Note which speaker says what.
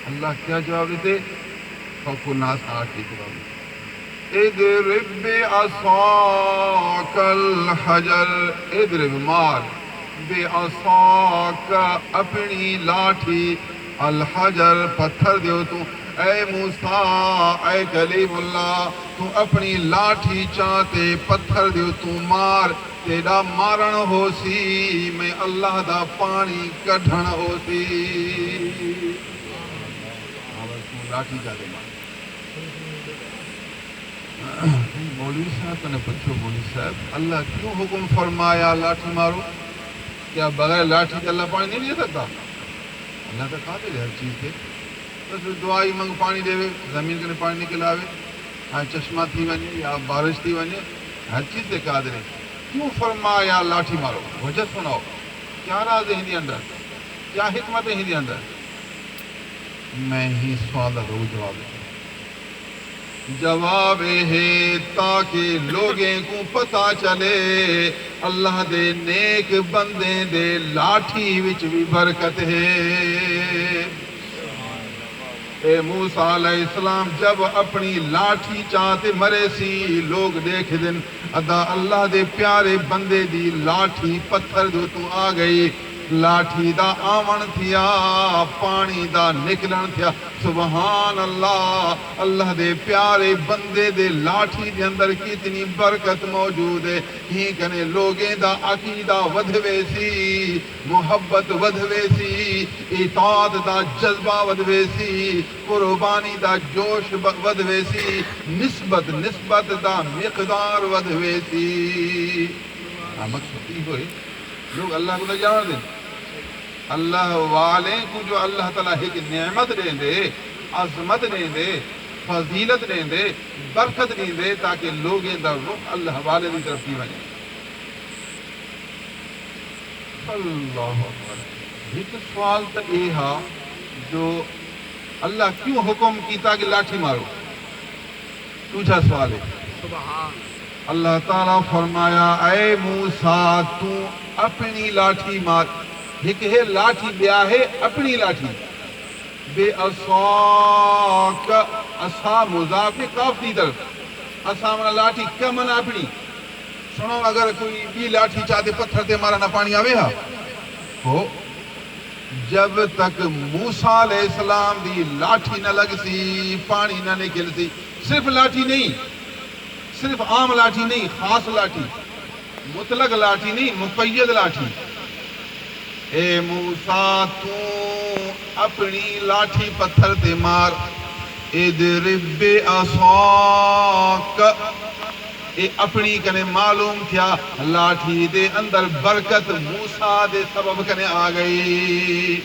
Speaker 1: اللہ کیا جواب دیتے؟ خوف ناس آٹھ اضرب بعصاک الحجر، اضرب مار، بعصاک اپنی لاٹھی، الحجر پتھر دیو تو، اے موسیٰ اے کلیم اللہ تو اپنی لاٹھی چاہتے پتھر دیو تو مار، تیرا مارن ہو سی میں اللہ دا پانی کڈھن ہو سی۔ لاٹھی چاہتے مار۔ مولوی صاحب نے پوچھو، مولوی صاحب اللہ کیوں حکم فرمایا لاٹھی مارو؟ کیا بغیر لاٹھی کے اللہ پانی نہیں دے سکتا؟ اللہ تو قادر ہے ہر چیز کے، بس دعائی منگ پانی دے، زمین کے پانی نکلاوے، ہاں چشمہ تھی ونے یا بارش تھی ونے، ہر چیز سے قادر ہے۔ کیوں فرمایا لاٹھی مارو؟ وجہ سناؤ، کیا راز ہے ہندی اندر، کیا حکمت ہے ہندی اندر؟ میں ہی سوال دو جواب ہے، جواب ہے تاکہ لوگیں کو پتہ چلے اللہ دے نیک بندے دے لاٹھی وچ بھی برکت ہے۔ اے موسیٰ علیہ السلام جب اپنی لاٹھی چاہتے مرے سی، لوگ دیکھ دن ادا اللہ دے پیارے بندے دی لاٹھی پتھر دو تو آ گئی، لاٹھی دا آون تھیا، پانی دا نکلن تھیا، سبحان اللہ، اللہ دے پیارے بندے دے لاٹھی دے اندر کتنی برکت موجود ہے۔ ہی کنے لوگیں دا عقیدہ ودھوے سی، محبت ودھوے سی، اطاعت دا جذبہ ودھوے سی، قربانی دا جوش ودھوے سی، نسبت دا مقدار ودھوے سی۔ مقصد یہ ہوئے لوگ اللہ کو جان دیں، اللہ والے کو جو اللہ تعالیٰ ایک نعمت دیں دے، عظمت دیں دے، فضیلت دیں دے، برکت دیں دے، تاکہ لوگیں دا رخ اللہ والے کی طرف کی بنے۔ اللہ اکبر۔ ایک سوال تو یہ ہے جو اللہ کیوں حکم کیتا کہ لاٹھی مارو؟ دوسرا سوال ہے، اللہ تعالیٰ فرمایا اے موسیٰ تو اپنی لاٹھی مار، ایک ہے لاٹھی بیا ہے اپنی لاٹھی، بے عصاک، عصا مضاف کاف کی طرف، عصا منا لاٹھی کیا منا اپنی؟ سنو اگر کوئی بھی لاٹھی چاہتے پتھر تے مارا نہ پانی آوے ہا ہو، جب تک موسیٰ علیہ السلام دی لاٹھی نہ لگ سی پانی نہ نکل سی۔ صرف لاٹھی نہیں، صرف عام لاٹھی نہیں، خاص لاٹھی، مطلق لاٹھی نہیں، مقید لاٹھی۔ اے موسیٰ تو اپنی لاٹھی پتھر تے مار، اضرب بعصاک، اے اپنی کنے معلوم تھیا لاٹھی دے اندر برکت موسیٰ دے سبب کنے آ گئی۔